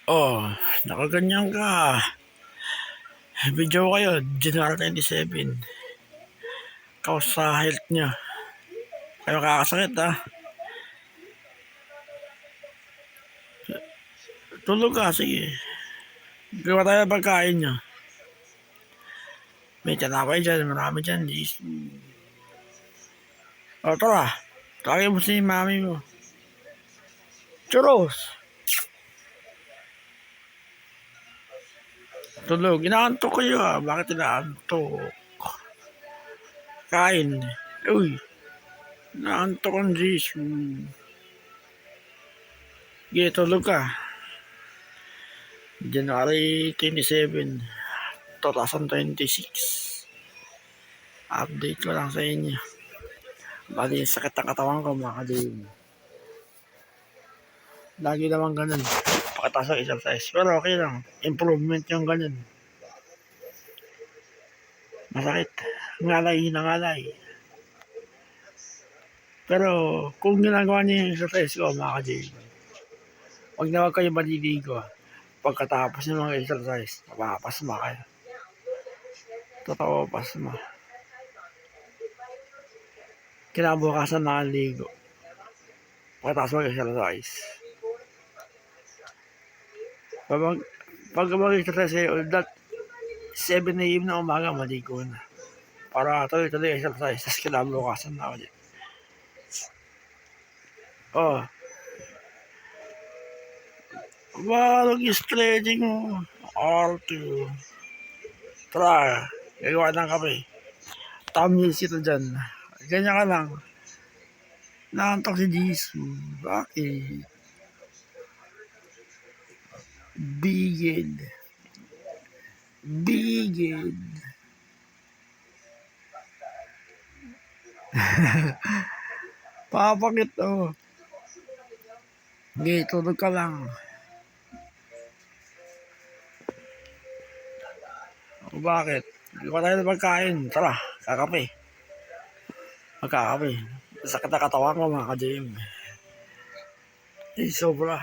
Oh, nakaganyan ka. Video kayo, January 27. Kaus sa health niya. Kayo kakasakit ha. Tulog ka, sige. Gawa tayo ng pagkain niya. May tinapay dyan, marami dyan. O tara, tawagin mo si mami mo. Churros! Tulog, inaantok kayo ha. Bakit inaantok? Kain. Uy, inaantok ang Jesus. Sige, tulog ka. January 27, 2026. Update ko lang sa inyo. Bali, sakit ang katawan ko mga kadin. Lagi naman ganun. Pakataas ang exercise. Pero okay lang. Improvement yung ganun. Masakit. Ngalay na ngalay. Pero kung ginagawa niyo yung exercise ko mga kadin, huwag na huwag kayo maliligo. Pagkatapos ng mga exercise, mapapasma kayo. Totoo, pasma. Kinabukasan na ligo. Pagkatapos mag-exercise. Pag mag-exercise kayo, 7 a.m. na umaga, maligo na. Para tuloy-tuloy exercise, tapos kinabukasan na ulit. Oh. Walong stretching mo. R2. Tara, gagawa ng kape. Thumbnails ito dyan. Ganyan ka lang. Naantok si Jesus. Bakit? Bigid. Bigid. Papakit oh. Hindi, tulog ka lang. O bakit? Gawa tayo ng pagkain. Tara, kakape. Magkakape. Sakit na katawan ko mga ka-gym. Sobra.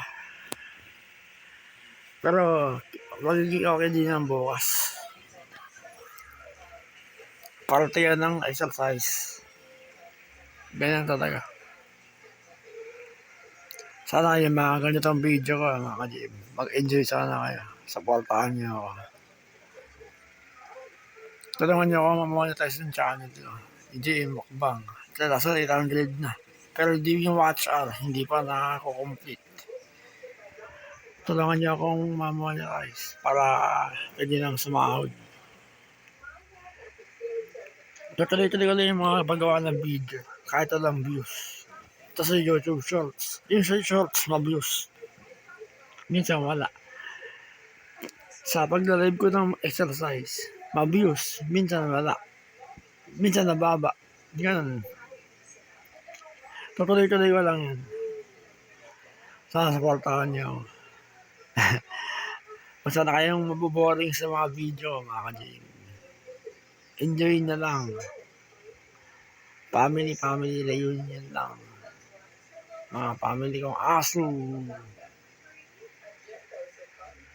Pero magiging okay din yan bukas. Parte yan ng exercise. Ganyan talaga. Sana yung mga ganitong video ko mga ka-gym. Mag-enjoy sana kayo. Supportahan niyo ako. Tulungan niyo ako ma-monetize ng channel ko. EGM Mukbang. Kasi 800 na. Pero hindi yung watch hour. Hindi pa nakako-complete. Tulungan niyo akong ma-monetize para pwede nang sumahod. Tuloy-tuloy ko lang yung mga paggawa ng video. Kahit walang views. Ito sa YouTube Shorts. Yung sa Shorts, ma-views. Minsan wala. Sa pag-live ko ng exercise, ma-views. Minsan wala. Minsan nababa. Ganun. Tuloy-tuloy ko lang yan. Sana supportahan niyo. Kung sana kayong maboboring sa mga video, mga ka-gym. Enjoy na lang. Family reunion lang. Mga family kong aso.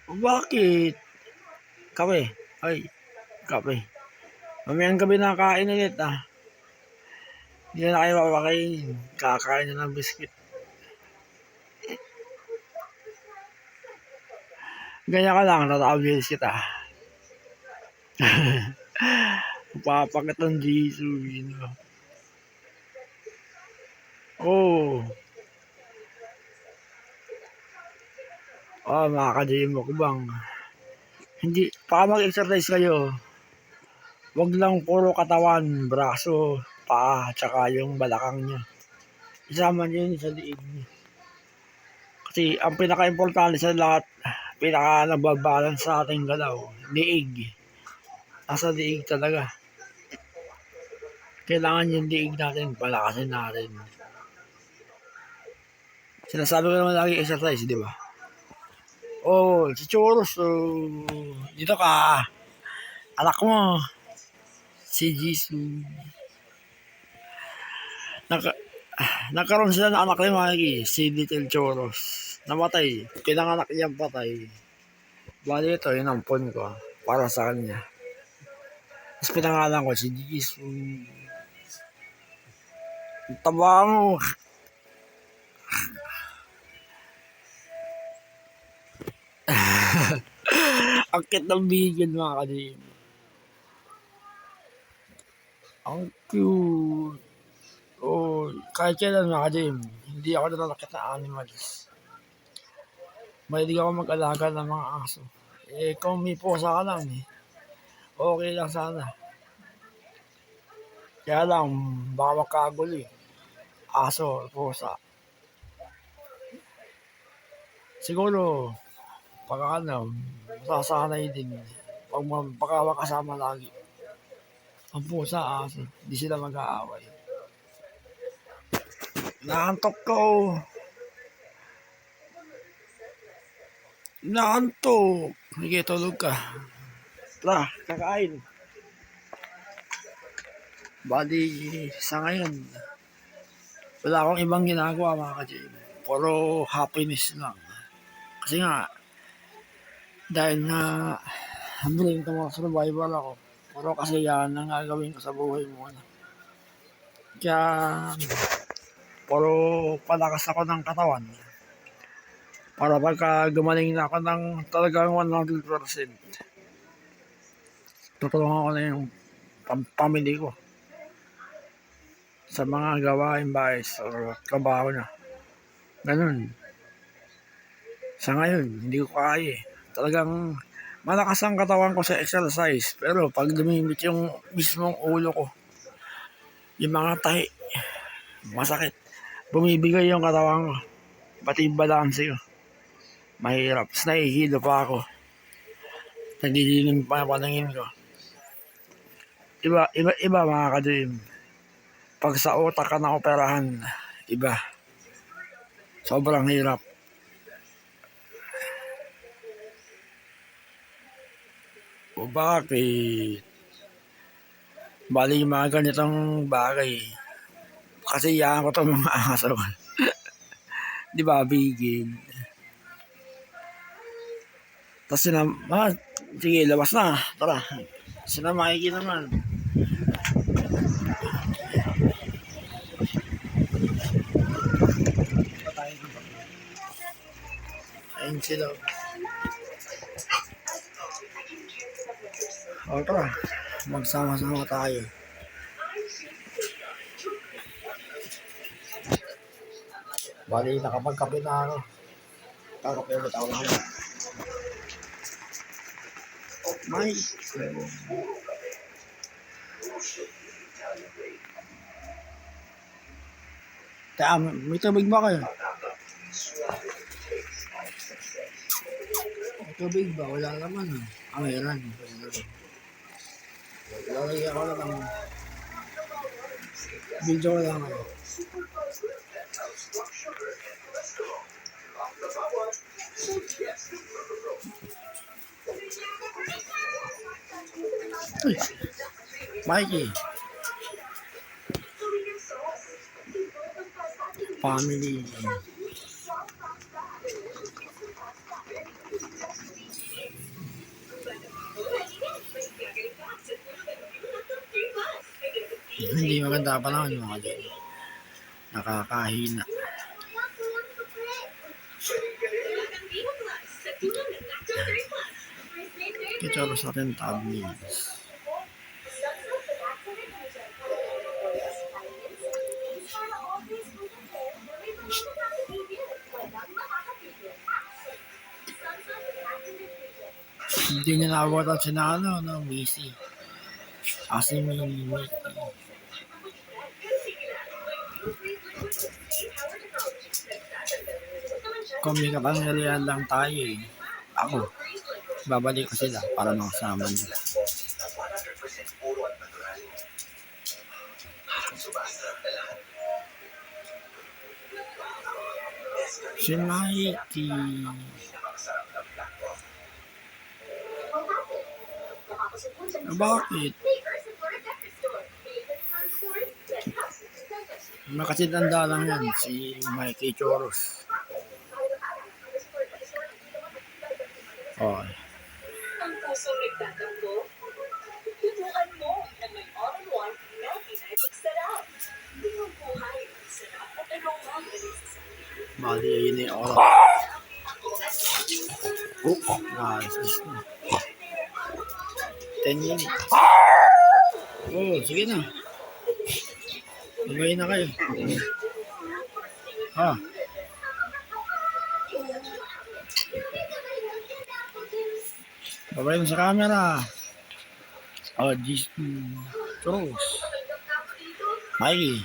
Bakit? Kape. Ay, kape. Mamayang gabi na kain ulit ah. Hindi na kayo mapakainin. Kakain na ng biscuit. Ganyan ka lang, tatabilis kita. Papakat ng Jesus, you know. Oh. Oh, mga ka-gym Mukbang. Hindi, para mag-exercise kayo, wag lang puro katawan, braso, paa, tsaka yung balakang niya. Isama niyo yun sa liig niyo. Kasi ang pinaka-importante sa lahat, pinaka-nababalance sa ating galaw, liig. Nasa liig talaga. Kailangan yung liig natin, palakasin natin. Sinasabi ko naman lagi exercise, di ba? Oh, si Churros, dito ka. Anak mo, si Jesus. Nagkaroon sila ng anak ni Mikey, si Little Churros. namatay. Pinanganak niyang patay. Bali ito, inampon ko para sa kanya. Tapos pinangalan ko si Jisoo. Taba mo. Ang cute ng bigil mga kadim. Ang cute. Oh, kahit kailan mga kadim, hindi ako nananakit na animals. Mahilig ako mag-alaga ng mga aso. Kung may pusa ka lang okay lang sana. Kaya lang, baka magkagulo aso, pusa. Siguro, pag masasanay din. Pag makasama lagi. Ang pusa, aso, hindi sila mag-aaway. Naantok ko. Naantok. Sige, tulog ka. Tara, kakain. Bali, sa ngayon, wala akong ibang ginagawa mga ka-JM. Puro happiness lang. Kasi nga, dahil nga, hambling mga survival ako. Puro kasi yan ang gagawin ko sa buhay mo. Kaya, puro palakas ako ng katawan. Para pagka gumaling na ako ng talagang 100%, tutulungan ko na yung pamilya ko sa mga gawain bahay o trabaho na. Ganun. Sa ngayon, hindi ko kaya Talagang malakas ang katawan ko sa exercise. Pero pag lumimit yung mismong ulo ko, yung mga tahi, masakit. Bumibigay yung katawan ko. Pati yung balance ko. Mahirap. Tapos nahihilo pa ako. Naglililim pa ang paningin ko. Iba mga ka-dream. Pag sa utak ka na operahan, iba. Sobrang hirap. O bakit? Bali yung mga ganitong bagay. Kasi yan ko itong mga aso. Di ba, bigil? Tapos sige, labas na. Tara. Makiki naman. Ayun sila. O tara, magsama-sama tayo. Bali, nakapagkape na ako. Kakape ulit ako na ako. May tubig ba kayo? May tubig ba? Wala naman. Meron. Lalagyan ko lang ang video ko lang ako. Uy, Mikey. Family. Hindi maganda pa naman mga din. Nakakahina. Ito sa atin tablets. Hindi niya nakabutan siya na busy. Kasi may kung may kapangyarihan lang tayo ako, babalik ko sila para makasama nila. Si Mikey. Bakit? Makasitanda lang yan si Mikey Choros. Oh, Ang pusong nagtatampo, tutukan mo na may all-in-one multi-magic sarap. Tingong buhay, sarap at aroma ang nalisasabi. bali ayun na yung oras. Oh, nice na. 10 minutes. Oh, sige na. Magay na kayo. Ha? Babay mo sa camera. Oh, Cruz. Mikey.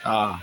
Ah.